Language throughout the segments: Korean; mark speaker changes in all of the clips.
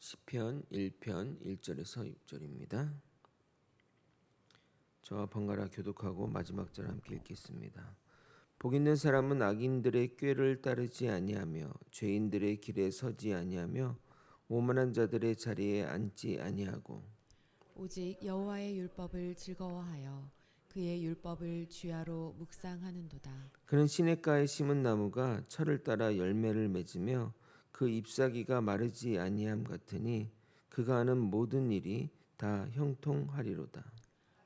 Speaker 1: 시편 1편 1절에서 6절입니다. 저와 번갈아 교독하고 마지막 절 함께 읽겠습니다. 복 있는 사람은 악인들의 꾀를 따르지 아니하며 죄인들의 길에 서지 아니하며 오만한 자들의 자리에 앉지 아니하고
Speaker 2: 오직 여호와의 율법을 즐거워하여 그의 율법을 주야로 묵상하는도다.
Speaker 1: 그는 시냇가에 심은 나무가 철을 따라 열매를 맺으며 그 잎사귀가 마르지 아니함 같으니 그가 하는 모든 일이 다 형통하리로다.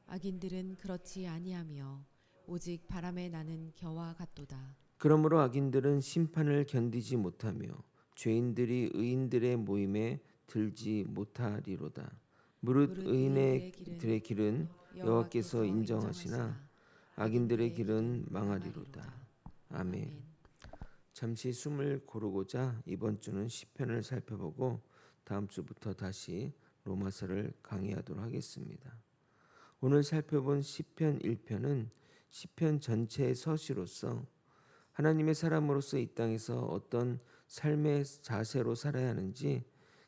Speaker 2: 악인들은 그렇지 아니하며 오직 바람에 나는 겨와 같도다.
Speaker 1: 그러므로 악인들은 심판을 견디지 못하며 죄인들이 의인들의 모임에 들지 못하리로다. 무릇
Speaker 2: 무릇 의인들의
Speaker 1: 의인들의
Speaker 2: 길은
Speaker 1: 길은 여호와께서
Speaker 2: 여호와께서
Speaker 1: 인정하시나
Speaker 2: 인정하시나
Speaker 1: 악인들의
Speaker 2: 악인들의
Speaker 1: 길은
Speaker 2: 길은
Speaker 1: 망하리로다.
Speaker 2: 망하리로다.
Speaker 1: 아멘.
Speaker 2: 아멘.
Speaker 1: 잠시 숨을 고르고자 이번 주는 시편을 살펴보고 다음 주부터 다시 로마서를 강의하도록 하겠습니다. 오늘 살펴본 시편 1편은 시편 전체의 서시로서 하나님의 사람으로서 이 땅에서 어떤 삶의 자세로 살아야 하는지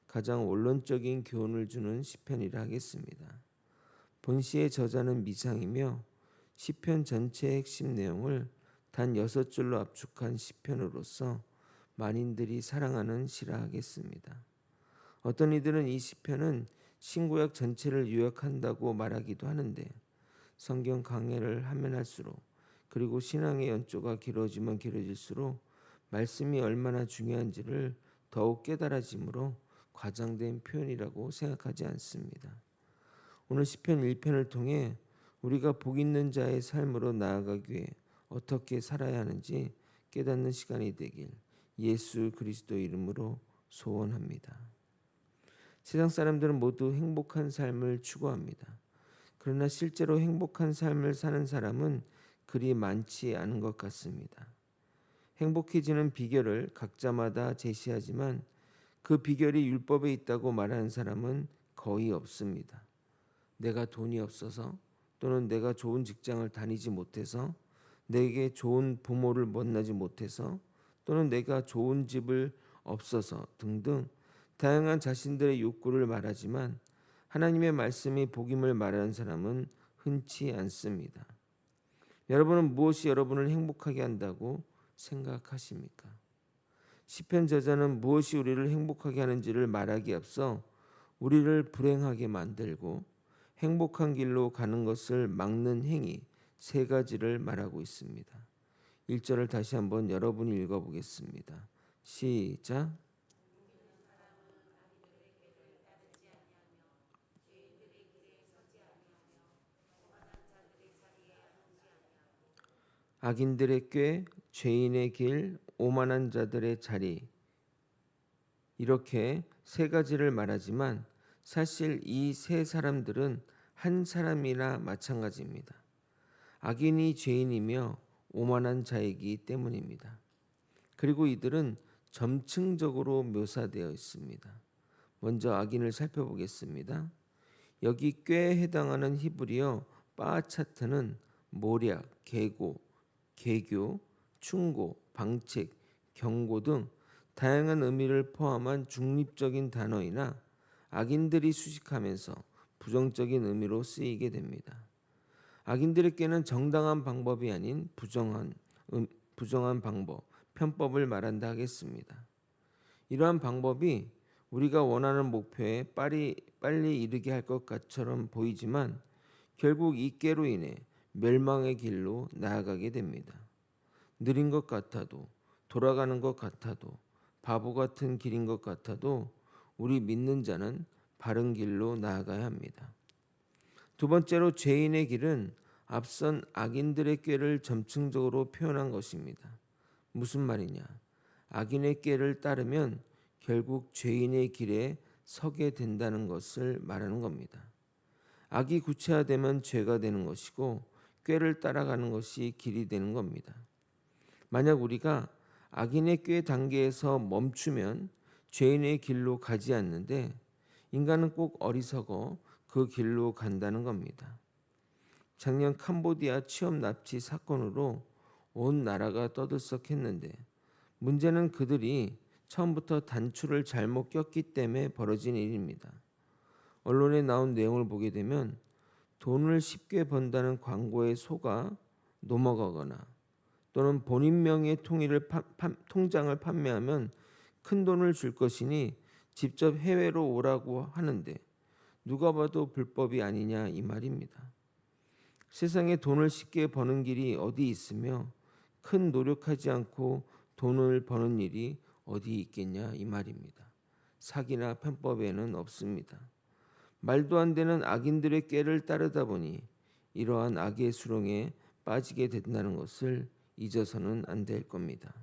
Speaker 1: 가장 원론적인 교훈을 주는 시편이라 하겠습니다. 본시의 저자는 미상이며 시편 전체의 핵심 내용을 단 6줄로 압축한 시편으로서 만인들이 사랑하는 시라 하겠습니다. 어떤 이들은 이 시편은 신구약 전체를 요약한다고 말하기도 하는데 성경 강해를 하면 할수록 그리고 신앙의 연조가 길어지면 길어질수록 말씀이 얼마나 중요한지를 더욱 깨달아지므로 과장된 표현이라고 생각하지 않습니다. 오늘 시편 1편을 통해 우리가 복 있는 자의 삶으로 나아가기 위해 어떻게 살아야 하는지 깨닫는 시간이 되길 예수 그리스도 이름으로 소원합니다. 세상 사람들은 모두 행복한 삶을 추구합니다. 그러나 실제로 행복한 삶을 사는 사람은 그리 많지 않은 것 같습니다. 행복해지는 비결을 각자마다 제시하지만 그 비결이 율법에 있다고 말하는 사람은 거의 없습니다. 내가 돈이 없어서 또는 내가 좋은 직장을 다니지 못해서 내게 좋은 부모를 만나지 못해서 또는 내가 좋은 집을 없어서 등등 다양한 자신들의 욕구를 말하지만 하나님의 말씀이 복임을 말하는 사람은 흔치 않습니다. 여러분은 무엇이 여러분을 행복하게 한다고 생각하십니까? 시편 저자는 무엇이 우리를 행복하게 하는지를 말하기에 앞서 우리를 불행하게 만들고 행복한 길로 가는 것을 막는 행위 3가지를 말하고 있습니다. 1절을 다시 한번 여러분이 읽어보겠습니다. 시작. 악인들의 꾀, 죄인의 길, 오만한 자들의 자리 이렇게 3가지를 말하지만 사실 이 3사람들은 한 사람이나 마찬가지입니다. 악인이 죄인이며 오만한 자이기 때문입니다. 그리고 이들은 점층적으로 묘사되어 있습니다. 먼저 악인을 살펴보겠습니다. 여기 꾀에 해당하는 히브리어 빠차트는 모략, 계고, 계교, 충고, 방책, 경고 등 다양한 의미를 포함한 중립적인 단어이나 악인들이 수식하면서 부정적인 의미로 쓰이게 됩니다. 악인들의 꾀는 정당한 방법이 아닌 부정한 방법, 편법을 말한다 하겠습니다. 이러한 방법이 우리가 원하는 목표에 빨리 이르게 할 것처럼 보이지만 결국 이 꾀로 인해 멸망의 길로 나아가게 됩니다. 느린 것 같아도 돌아가는 것 같아도 바보 같은 길인 것 같아도 우리 믿는 자는 바른 길로 나아가야 합니다. 두 번째로 죄인의 길은 앞선 악인들의 꾀를 점층적으로 표현한 것입니다. 무슨 말이냐? 악인의 꾀를 따르면 결국 죄인의 길에 서게 된다는 것을 말하는 겁니다. 악이 구체화되면 죄가 되는 것이고 꾀를 따라가는 것이 길이 되는 겁니다. 만약 우리가 악인의 꾀 단계에서 멈추면 죄인의 길로 가지 않는데 인간은 꼭 어리석어 그 길로 간다는 겁니다. 작년 캄보디아 취업 납치 사건으로 온 나라가 떠들썩했는데 문제는 그들이 처음부터 단추를 잘못 꼈기 때문에 벌어진 일입니다. 언론에 나온 내용을 보게 되면 돈을 쉽게 번다는 광고에 속아 넘어가거나 또는 본인 명의 통장을 판매하면 큰 돈을 줄 것이니 직접 해외로 오라고 하는데 누가 봐도 불법이 아니냐 이 말입니다. 세상에 돈을 쉽게 버는 길이 어디 있으며 큰 노력하지 않고 돈을 버는 일이 어디 있겠냐 이 말입니다. 사기나 편법에는 없습니다. 말도 안 되는 악인들의 꾀를 따르다 보니 이러한 악의 수렁에 빠지게 된다는 것을 잊어서는 안 될 겁니다.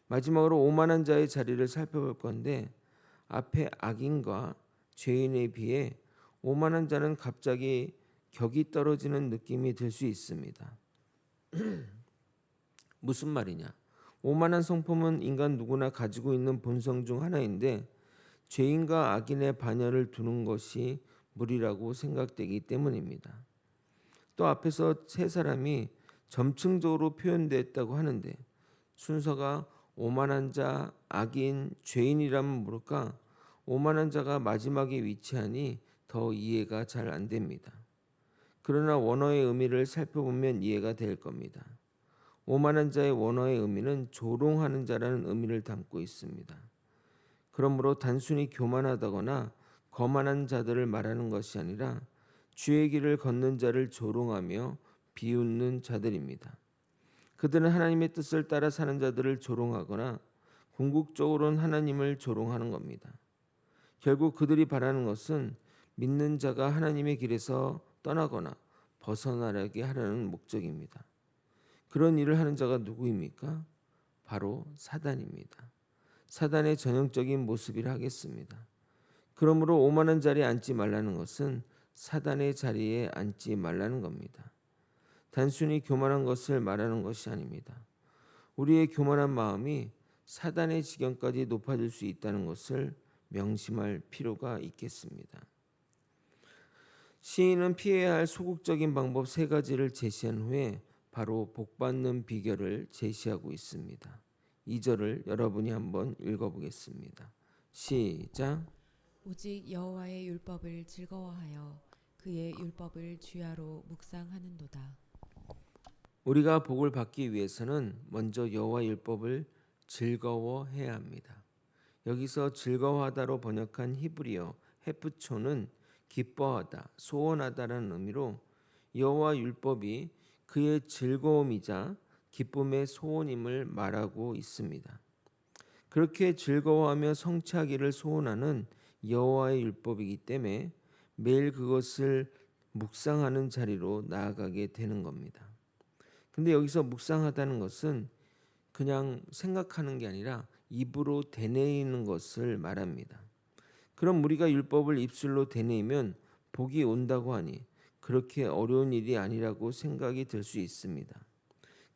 Speaker 1: 마지막으로 오만한 자의 자리를 살펴볼 건데 앞에 악인과 죄인에 비해 오만한 자는 갑자기 격이 떨어지는 느낌이 들 수 있습니다. 무슨 말이냐? 오만한 성품은 인간 누구나 가지고 있는 본성 중 하나인데 죄인과 악인의 반열을 두는 것이 무리라고 생각되기 때문입니다. 또 앞에서 세 사람이 점층적으로 표현됐다고 하는데 순서가 오만한 자, 악인, 죄인이라면 모를까 오만한 자가 마지막에 위치하니 더 이해가 잘 안 됩니다. 그러나 원어의 의미를 살펴보면 이해가 될 겁니다. 오만한 자의 원어의 의미는 조롱하는 자라는 의미를 담고 있습니다. 그러므로 단순히 교만하다거나 거만한 자들을 말하는 것이 아니라 주의 길을 걷는 자를 조롱하며 비웃는 자들입니다. 그들은 하나님의 뜻을 따라 사는 자들을 조롱하거나 궁극적으로는 하나님을 조롱하는 겁니다. 결국 그들이 바라는 것은 믿는 자가 하나님의 길에서 떠나거나 벗어나게 하려는 목적입니다. 그런 일을 하는 자가 누구입니까? 바로 사단입니다. 사단의 전형적인 모습이라 하겠습니다. 그러므로 오만한 자리에 앉지 말라는 것은 사단의 자리에 앉지 말라는 겁니다. 단순히 교만한 것을 말하는 것이 아닙니다. 우리의 교만한 마음이 사단의 지경까지 높아질 수 있다는 것을 명심할 필요가 있겠습니다. 시인은 피해야 할 소극적인 방법 세 가지를 제시한 후에 바로 복받는 비결을 제시하고 있습니다. 2절을 여러분이 한번 읽어보겠습니다. 시작.
Speaker 2: 오직 여호와의 율법을 즐거워하여 그의 율법을 주야로 묵상하는도다.
Speaker 1: 우리가 복을 받기 위해서는 먼저 여호와 율법을 즐거워해야 합니다. 여기서 즐거워하다로 번역한 히브리어 헤프초는 기뻐하다, 소원하다라는 의미로 여호와 율법이 그의 즐거움이자 기쁨의 소원임을 말하고 있습니다. 그렇게 즐거워하며 성취하기를 소원하는 여호와의 율법이기 때문에 매일 그것을 묵상하는 자리로 나아가게 되는 겁니다. 근데 여기서 묵상하다는 것은 그냥 생각하는 게 아니라 입으로 되뇌이는 것을 말합니다. 그럼 우리가 율법을 입술로 되뇌이면 복이 온다고 하니 그렇게 어려운 일이 아니라고 생각이 들 수 있습니다.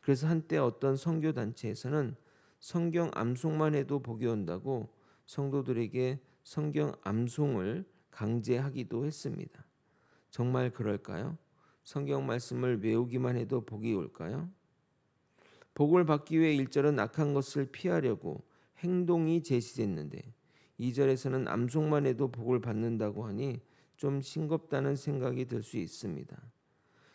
Speaker 1: 그래서 한때 어떤 선교 단체에서는 성경 암송만 해도 복이 온다고 성도들에게 성경 암송을 강제하기도 했습니다. 정말 그럴까요? 성경 말씀을 외우기만 해도 복이 올까요? 복을 받기 위해 1절은 악한 것을 피하려고 행동이 제시됐는데 2절에서는 암송만 해도 복을 받는다고 하니 좀 싱겁다는 생각이 들 수 있습니다.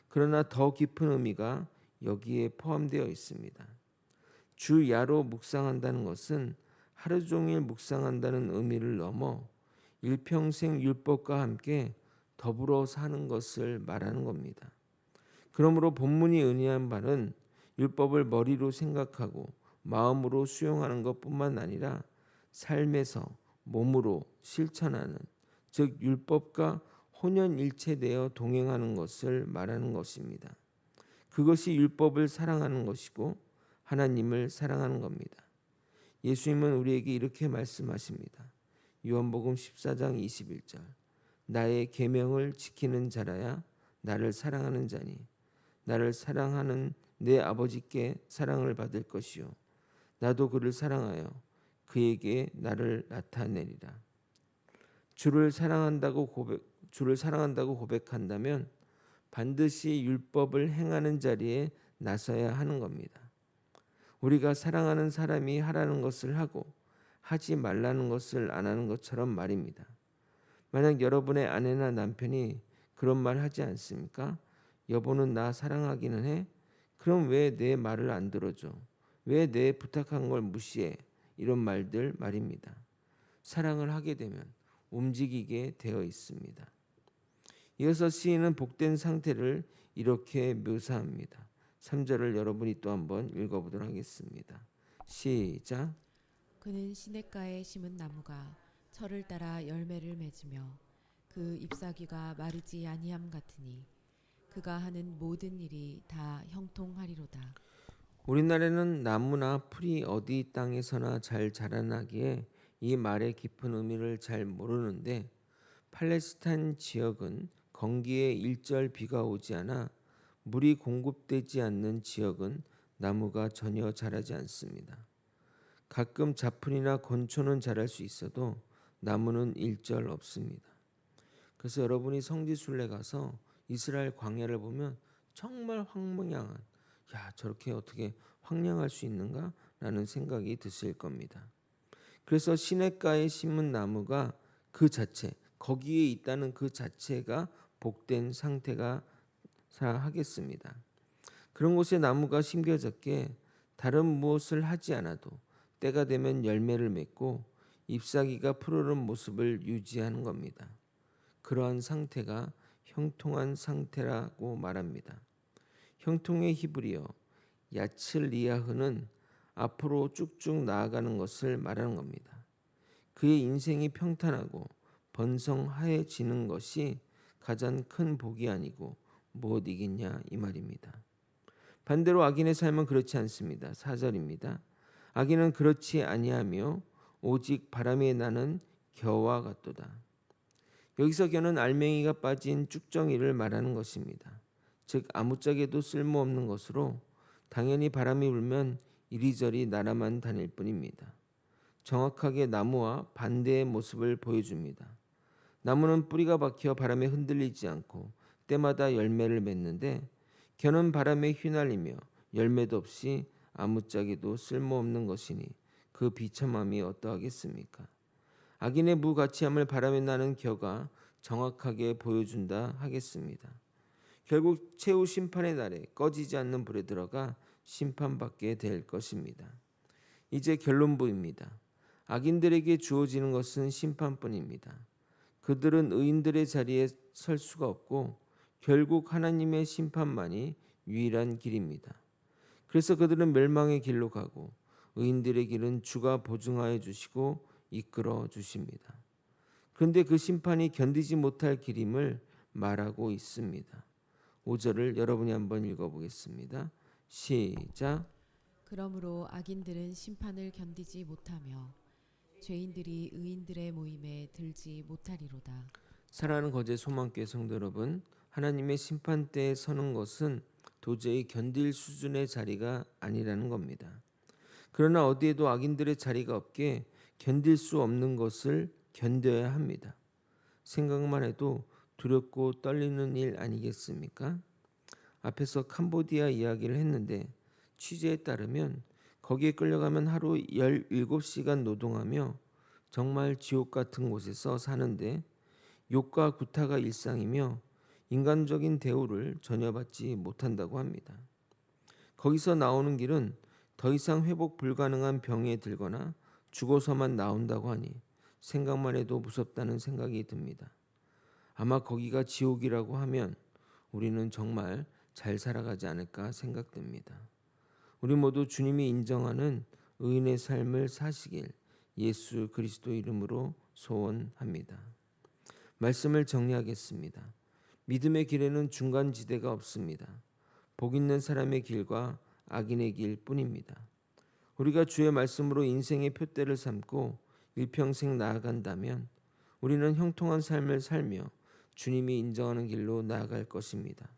Speaker 1: 그러나 더 깊은 의미가 여기에 포함되어 있습니다. 주야로 묵상한다는 것은 하루 종일 묵상한다는 의미를 넘어 일평생 율법과 함께 더불어 사는 것을 말하는 겁니다. 그러므로 본문이 의미한 바는 율법을 머리로 생각하고 마음으로 수용하는 것뿐만 아니라 삶에서 몸으로 실천하는, 즉 율법과 혼연일체되어 동행하는 것을 말하는 것입니다. 그것이 율법을 사랑하는 것이고 하나님을 사랑하는 겁니다. 예수님은 우리에게 이렇게 말씀하십니다. 요한복음 14장 21절. 나의 계명을 지키는 자라야 나를 사랑하는 자니 나를 사랑하는 내 아버지께 사랑을 받을 것이요 나도 그를 사랑하여 그에게 나를 나타내리라. 주를 사랑한다고 고백한다면 반드시 율법을 행하는 자리에 나서야 하는 겁니다. 우리가 사랑하는 사람이 하라는 것을 하고 하지 말라는 것을 안 하는 것처럼 말입니다. 만약 여러분의 아내나 남편이 그런 말 하지 않습니까? 여보는 나 사랑하기는 해? 그럼 왜 내 말을 안 들어줘? 왜 내 부탁한 걸 무시해? 이런 말들 말입니다. 사랑을 하게 되면 움직이게 되어 있습니다. 이어서 시인은 복된 상태를 이렇게 묘사합니다. 3절을 여러분이 또 한번 읽어보도록 하겠습니다. 시작.
Speaker 2: 그는 시냇가에 심은 나무가 철을 따라 열매를 맺으며 그 잎사귀가 마르지 아니함 같으니 그가 하는 모든 일이 다 형통하리로다.
Speaker 1: 우리나라에는 나무나 풀이 어디 땅에서나 잘 자라나기에 이 말의 깊은 의미를 잘 모르는데 팔레스타인 지역은 건기에 일절 비가 오지 않아 물이 공급되지 않는 지역은 나무가 전혀 자라지 않습니다. 가끔 잡풀이나 건초는 자랄 수 있어도 나무는 일절 없습니다. 그래서 여러분이 성지순례 가서 이스라엘 광야를 보면 정말 황량한, 야 저렇게 어떻게 황량할 수 있는가? 라는 생각이 드실 겁니다. 그래서 시냇가에 심은 나무가 그 자체, 거기에 있다는 그 자체가 복된 상태가 하겠습니다. 그런 곳에 나무가 심겨졌기에 다른 무엇을 하지 않아도 때가 되면 열매를 맺고 잎사귀가 푸르른 모습을 유지하는 겁니다. 그러한 상태가 형통한 상태라고 말합니다. 형통의 히브리어 야츠리야흐는 앞으로 쭉쭉 나아가는 것을 말하는 겁니다. 그의 인생이 평탄하고 번성하여지는 것이 가장 큰 복이 아니고 무엇이겠냐 이 말입니다. 반대로 악인의 삶은 그렇지 않습니다. 4절입니다. 악인은 그렇지 아니하며 오직 바람에 나는 겨와 같도다. 여기서 겨는 알맹이가 빠진 쭉정이를 말하는 것입니다. 즉 아무짝에도 쓸모없는 것으로 당연히 바람이 불면 이리저리 날아만 다닐 뿐입니다. 정확하게 나무와 반대의 모습을 보여줍니다. 나무는 뿌리가 박혀 바람에 흔들리지 않고 때마다 열매를 맺는데 겨는 바람에 휘날리며 열매도 없이 아무짝에도 쓸모없는 것이니 그 비참함이 어떠하겠습니까? 악인의 무가치함을 바람에 나는 겨가 정확하게 보여준다 하겠습니다. 결국 최후 심판의 날에 꺼지지 않는 불에 들어가 심판받게 될 것입니다. 이제 결론부입니다. 악인들에게 주어지는 것은 심판뿐입니다. 그들은 의인들의 자리에 설 수가 없고 결국 하나님의 심판만이 유일한 길입니다. 그래서 그들은 멸망의 길로 가고 의인들의 길은 주가 보증하여 주시고 이끌어 주십니다. 그런데 그 심판이 견디지 못할 길임을 말하고 있습니다. 5절을 여러분이 한번 읽어보겠습니다. 시작.
Speaker 2: 그러므로 악인들은 심판을 견디지 못하며 죄인들이 의인들의 모임에 들지 못하리로다.
Speaker 1: 사랑하는 거제 소망교회 성도 여러분, 하나님의 심판대에 서는 것은 도저히 견딜 수준의 자리가 아니라는 겁니다. 그러나 어디에도 악인들의 자리가 없기에 견딜 수 없는 것을 견뎌야 합니다. 생각만 해도 두렵고 떨리는 일 아니겠습니까? 앞에서 캄보디아 이야기를 했는데 취재에 따르면 거기에 끌려가면 하루 17시간 노동하며 정말 지옥 같은 곳에서 사는데 욕과 구타가 일상이며 인간적인 대우를 전혀 받지 못한다고 합니다. 거기서 나오는 길은 더 이상 회복 불가능한 병에 들거나 죽어서만 나온다고 하니 생각만 해도 무섭다는 생각이 듭니다. 아마 거기가 지옥이라고 하면 우리는 정말 잘 살아가지 않을까 생각됩니다. 우리 모두 주님이 인정하는 의인의 삶을 사시길 예수 그리스도 이름으로 소원합니다. 말씀을 정리하겠습니다. 믿음의 길에는 중간지대가 없습니다. 복 있는 사람의 길과 악인의 길 뿐입니다. 우리가 주의 말씀으로 인생의 표대를 삼고 일평생 나아간다면 우리는 형통한 삶을 살며 주님이 인정하는 길로 나아갈 것입니다.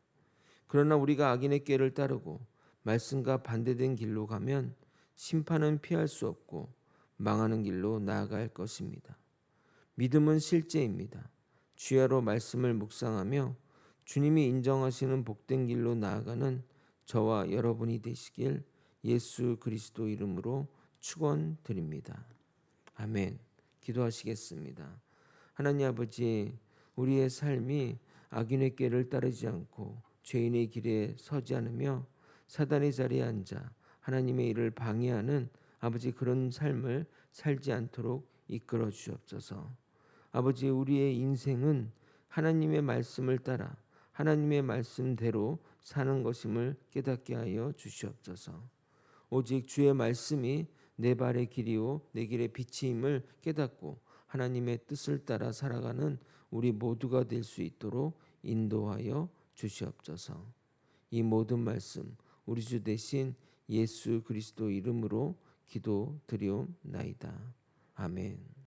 Speaker 1: 그러나 우리가 악인의 꾀를 따르고 말씀과 반대된 길로 가면 심판은 피할 수 없고 망하는 길로 나아갈 것입니다. 믿음은 실제입니다. 주야로 말씀을 묵상하며 주님이 인정하시는 복된 길로 나아가는 저와 여러분이 되시길 예수 그리스도 이름으로 축원드립니다. 아멘. 기도하시겠습니다. 하나님 아버지, 우리의 삶이 악인의 꾀를 따르지 않고 죄인의 길에 서지 않으며 사단의 자리에 앉아 하나님의 일을 방해하는 아버지 그런 삶을 살지 않도록 이끌어 주옵소서. 아버지, 우리의 인생은 하나님의 말씀을 따라 하나님의 말씀대로 사는 것임을 깨닫게 하여 주시옵소서. 오직 주의 말씀이 내 발의 길이요 내 길의 빛임을 깨닫고 하나님의 뜻을 따라 살아가는 우리 모두가 될 수 있도록 인도하여 주시옵소서. 이 모든 말씀 우리 주 대신 예수 그리스도 이름으로 기도드리옵나이다. 아멘.